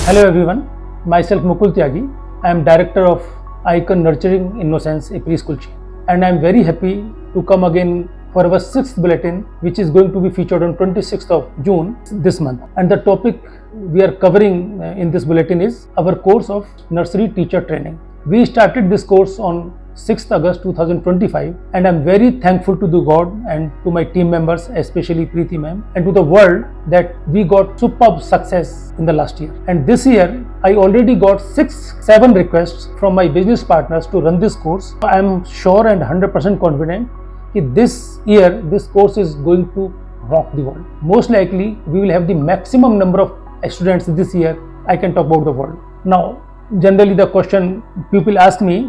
Hello everyone, myself Mukul Tyagi. I am director of Icon Nurturing Innocence, a preschool chain, and I am very happy to come again for our 6th bulletin, which is going to be featured on 26th of June this month. And the topic we are covering in this bulletin is our course of nursery teacher training. We started this course on 6th August 2025, and I'm very thankful to the God and to my team members, especially Preeti ma'am, and to the world that we got superb success in the last year. And this year, I already got 7 requests from my business partners to run this course. I'm sure and 100% confident that this year, this course is going to rock the world. Most likely, we will have the maximum number of students this year. I can talk about the world. Now, generally the question people ask me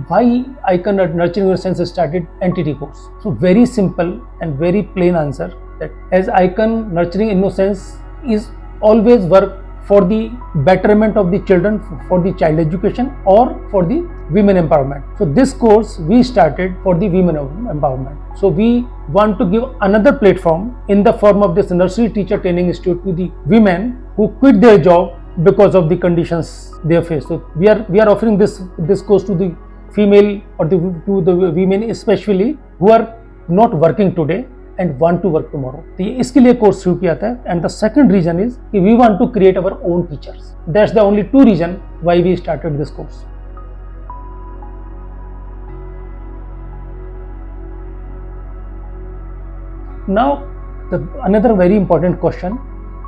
why Icon Nurturing Innocence started NTT course. So very simple and very plain answer that as Icon Nurturing Innocence is always work for the betterment of the children, for the child education or for the women empowerment. So this course we started for the women empowerment. So we want to give another platform in the form of this nursery teacher training institute to the women who quit their job because of the conditions they face. So we are offering this course to the female or to the women especially who are not working today and want to work tomorrow. तो ये इसके लिए course शुरू किया था. And the second reason is कि we want to create our own teachers. That's the only 2 reason why we started this course. Now another very important question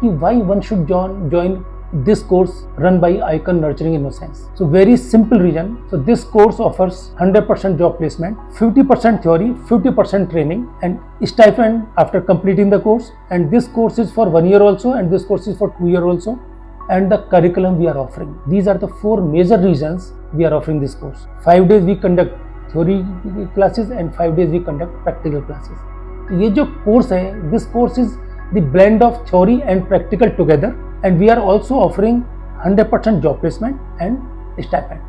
कि why one should join this course run by Icon Nurturing Innocence. So very simple reason. So this course offers 100% job placement, 50% theory, 50% training and stipend after completing the course. And this course is for 1 year also and this course is for 2 years also. And the curriculum we are offering. These are the 4 major reasons we are offering this course. 5 days we conduct theory classes and 5 days we conduct practical classes. तो ये जो course है, this course is the blend of theory and practical together. And we are also offering 100% job placement and stipend.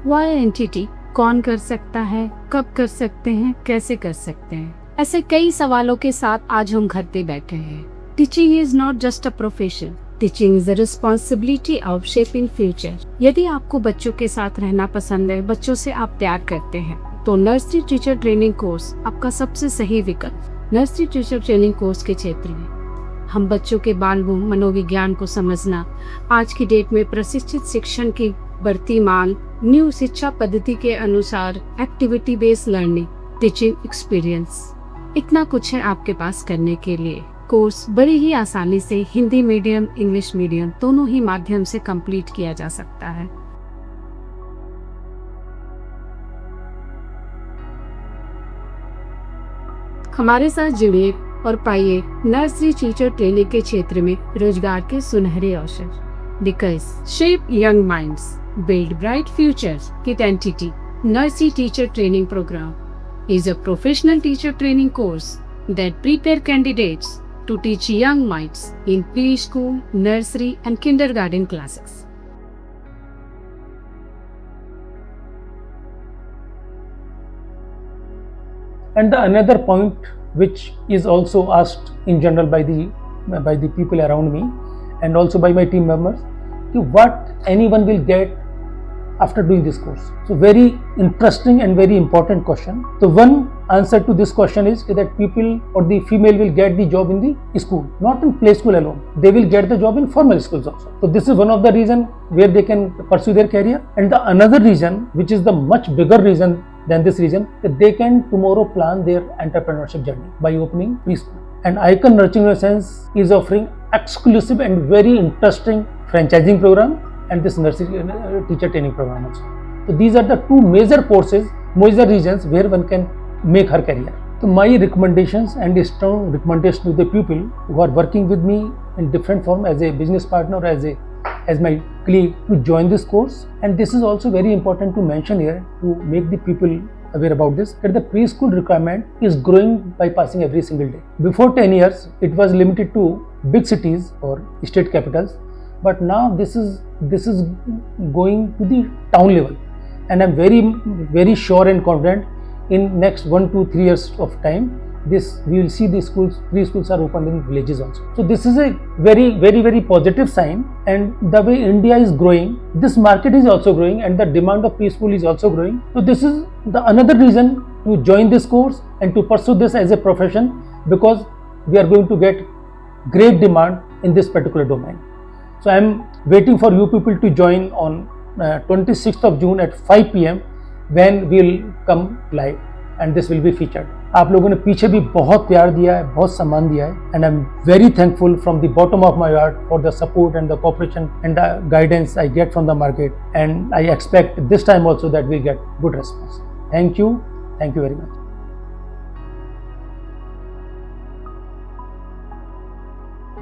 Why NTT? कौन कर सकता है, कब कर सकते हैं, कैसे कर सकते हैं? ऐसे कई सवालों के साथ आज हम घर पे बैठे हैं. Teaching is not just a profession. Teaching is the responsibility of shaping future. यदि आपको बच्चों के साथ रहना पसंद है, बच्चों से आप प्यार करते हैं, तो नर्सरी टीचर ट्रेनिंग कोर्स आपका सबसे सही विकल्प. नर्सरी टीचर ट्रेनिंग कोर्स के क्षेत्र में हम बच्चों के बाल मनोविज्ञान को समझना, आज की डेट में प्रशिक्षित शिक्षण की बढ़ती मांग, न्यू शिक्षा पद्धति के अनुसार activity based learning, teaching experience, इतना कुछ है आपके पास करने के लिए. कोर्स बड़ी ही आसानी से हिंदी मीडियम, इंग्लिश मीडियम दोनों ही माध्यम से कंप्लीट किया जा सकता है. हमारे साथ जुड़िए और पाइए नर्सरी टीचर ट्रेनिंग के क्षेत्र में रोजगार के सुनहरे अवसर. Because shape young minds, build bright futures with NTT nursery teacher training program is a professional teacher training course that prepare candidates to teach young minds in preschool, nursery and kindergarten classes. And the another point which is also asked in general by the people around me and also by my team members, what anyone will get after doing this course. So very interesting and very important question. So one answer to this question is that people or the female will get the job in the school, not in play school alone. They will get the job in formal schools also. So this is one of the reason where they can pursue their career. And the another reason, which is the much bigger reason than this reason, that they can tomorrow plan their entrepreneurship journey by opening preschool. And Icon Nurturing Innocence is offering exclusive and very interesting franchising program and this nursery teacher training program also. So these are the 2 major courses, major reasons where one can make her career. So my recommendations and strong recommendation to the people who are working with me in different form as a business partner or as my colleague to join this course. And this is also very important to mention here to make the people aware about this, that the preschool requirement is growing by passing every single day. Before 10 years, it was limited to big cities or state capitals. But now this is going to the town level, and I'm very sure and confident in next 1 to 3 years of time this we will see the schools, preschools are opened in villages also. So this is a very positive sign, and the way India is growing, this market is also growing, and the demand of preschool is also growing. So this is the another reason to join this course and to pursue this as a profession, because we are going to get great demand in this particular domain. So I am waiting for you people to join on 26th of June at 5 PM when we will come live and this will be featured. आप लोगों ने पीछे भी बहुत प्यार दिया है, बहुत सम्मान दिया है, and I'm very thankful from the bottom of my heart for the support and the cooperation and the guidance I get from the market, and I expect this time also that we'll get good response. Thank you very much.